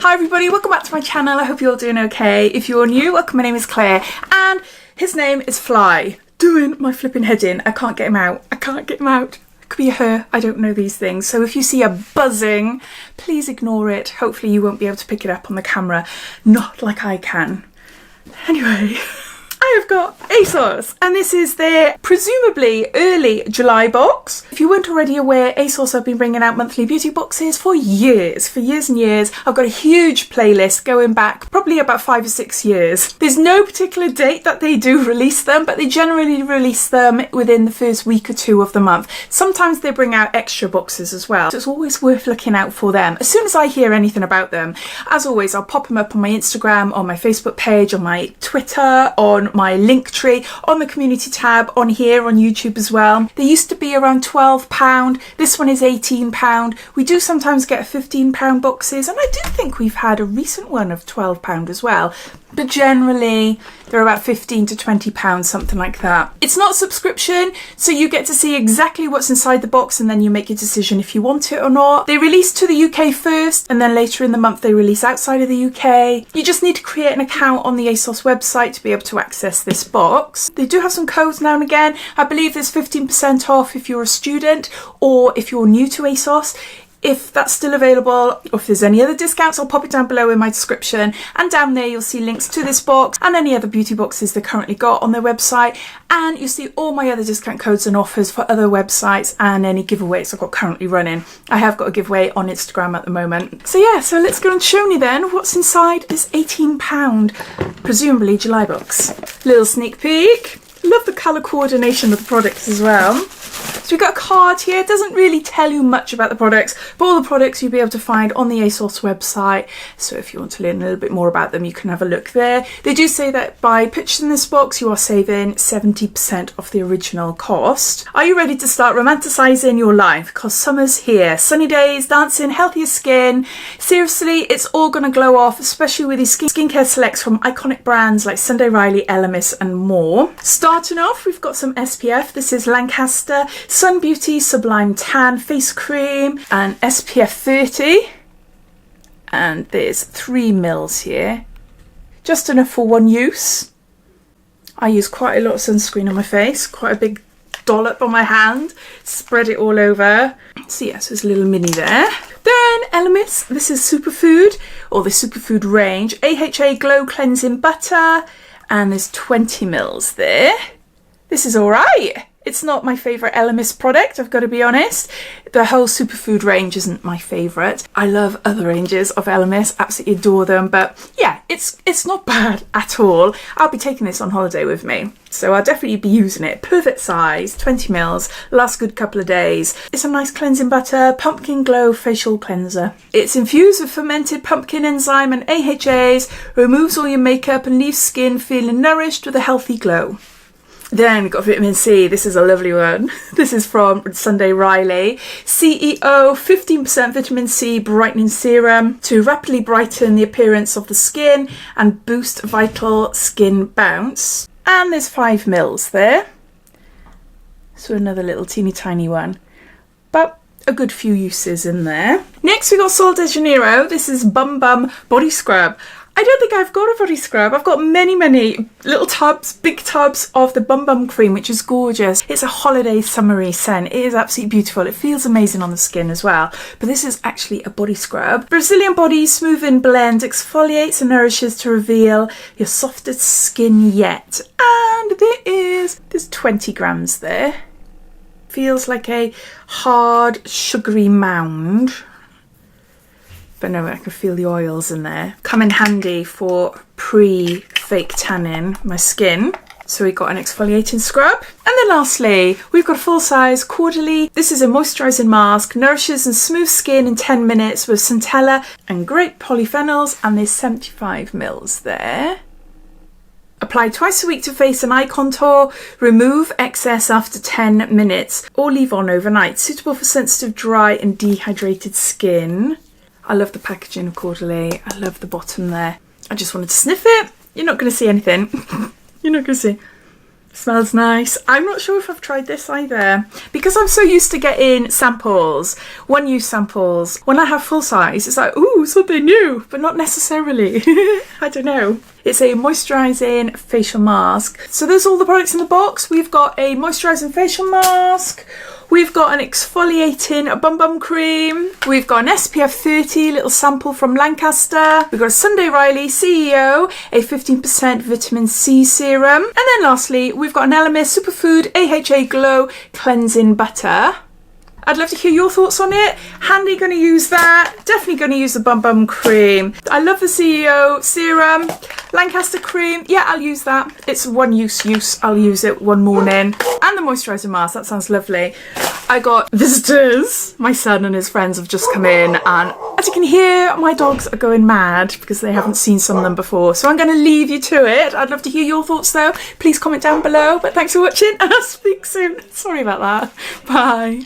Hi everybody, welcome back to my channel. I hope you're all doing okay. If you're new, welcome. My name is Claire and his name is Fly. Doing my flipping head in. I can't get him out. I can't get him out. It could be a her. I don't know these things. So if you see a buzzing, please ignore it. Hopefully you won't be able to pick it up on the camera. Not like I can. Anyway, I have got Asos, and this is their presumably early July box. If you weren't already aware, Asos have been bringing out monthly beauty boxes for years and years. I've got a huge playlist going back probably about 5 or 6 years. There's no particular date that they do release them, but they generally release them within the first week or two of the month. Sometimes they bring out extra boxes as well, so it's always worth looking out for them. As soon as I hear anything about them, as always, I'll pop them up on my Instagram, on my Facebook page, on my Twitter, on my link tree, on the community tab, on here, on YouTube as well. They used to be around £12. This one is £18. We do sometimes get £15 boxes, and I do think we've had a recent one of £12 as well. But generally, they're about £15 to £20, something like that. It's not a subscription, so you get to see exactly what's inside the box and then you make your decision if you want it or not. They release to the UK first, and then later in the month they release outside of the UK. You just need to create an account on the Asos website to be able to access this box. They do have some codes now and again. I believe there's 15% off if you're a student or if you're new to Asos. If that's still available, or if there's any other discounts, I'll pop it down below in my description, and down there you'll see links to this box and any other beauty boxes they currently got on their website, and you'll see all my other discount codes and offers for other websites and any giveaways I've got currently running. I have got a giveaway on Instagram at the moment. So yeah, so let's go and show you then what's inside this £18 presumably July box. Little sneak peek. Love the colour coordination of the products as well. So we've got a card here. It doesn't really tell you much about the products, but all the products you'll be able to find on the Asos website. So if you want to learn a little bit more about them, you can have a look there. They do say that by purchasing this box, you are saving 70% of the original cost. Are you ready to start romanticising your life? Because summer's here. Sunny days, dancing, healthier skin. Seriously, it's all going to glow off, especially with these skincare selects from iconic brands like Sunday Riley, Elemis and more. Starting off, we've got some SPF. This is Lancaster Sun Beauty Sublime Tan Face Cream and SPF 30. And there's 3 mils here. Just enough for one use. I use quite a lot of sunscreen on my face, quite a big dollop on my hand. Spread it all over. So yes, there's a little mini there. Then Elemis, this is Superfood, or the Superfood range. AHA Glow Cleansing Butter. And there's 20 mils there. This is alright. It's not my favourite Elemis product, I've got to be honest. The whole Superfood range isn't my favourite. I love other ranges of Elemis, absolutely adore them, but yeah, it's not bad at all. I'll be taking this on holiday with me, so I'll definitely be using it. Perfect size, 20 mils, lasts a good couple of days. It's a nice cleansing butter, pumpkin glow facial cleanser. It's infused with fermented pumpkin enzyme and AHAs, removes all your makeup and leaves skin feeling nourished with a healthy glow. Then we've got vitamin C. This is a lovely one. This is from Sunday Riley. CEO 15% vitamin C brightening serum to rapidly brighten the appearance of the skin and boost vital skin bounce. And there's 5 mils there. So another little teeny tiny one. But a good few uses in there. Next we got Sol de Janeiro. This is Bum Bum Body Scrub. I don't think I've got a body scrub. I've got many little tubs, big tubs of the Bum Bum cream, which is gorgeous. It's a holiday summery scent. It is absolutely beautiful. It feels amazing on the skin as well. But this is actually a body scrub. Brazilian Body Smoothing Blend exfoliates and nourishes to reveal your softest skin yet. And there's 20 grams there. Feels like a hard, sugary mound. But no, I can feel the oils in there. Come in handy for pre-fake tanning my skin. So we've got an exfoliating scrub. And then lastly, we've got a full-size Caudalie. This is a moisturising mask. Nourishes and smooths skin in 10 minutes with centella and grape polyphenols. And there's 75 mils there. Apply twice a week to face and eye contour. Remove excess after 10 minutes. Or leave on overnight. Suitable for sensitive, dry and dehydrated skin. I love the packaging of Caudalie. I love the bottom there. I just wanted to sniff it. You're not going to see anything. You're not going to see. Smells nice. I'm not sure if I've tried this either because I'm so used to getting samples, one-use samples. When I have full size, it's like, ooh, something new, but not necessarily. I don't know. It's a moisturising facial mask. So there's all the products in the box. We've got a moisturising facial mask. We've got an exfoliating bum bum cream. We've got an SPF 30 little sample from Lancaster. We've got a Sunday Riley CEO, a 15% vitamin C serum. And then lastly, we've got an Elemis Superfood AHA Glow Cleansing Butter. I'd love to hear your thoughts on it. Handy going to use that. Definitely going to use the Bum Bum Cream. I love the CEO Serum. Lancaster Cream. Yeah, I'll use that. It's one use. I'll use it one morning. And the moisturiser mask. That sounds lovely. I got visitors. My son and his friends have just come in. And as you can hear, my dogs are going mad because they haven't seen some of them before. So I'm going to leave you to it. I'd love to hear your thoughts though. Please comment down below. But thanks for watching and I'll speak soon. Sorry about that. Bye.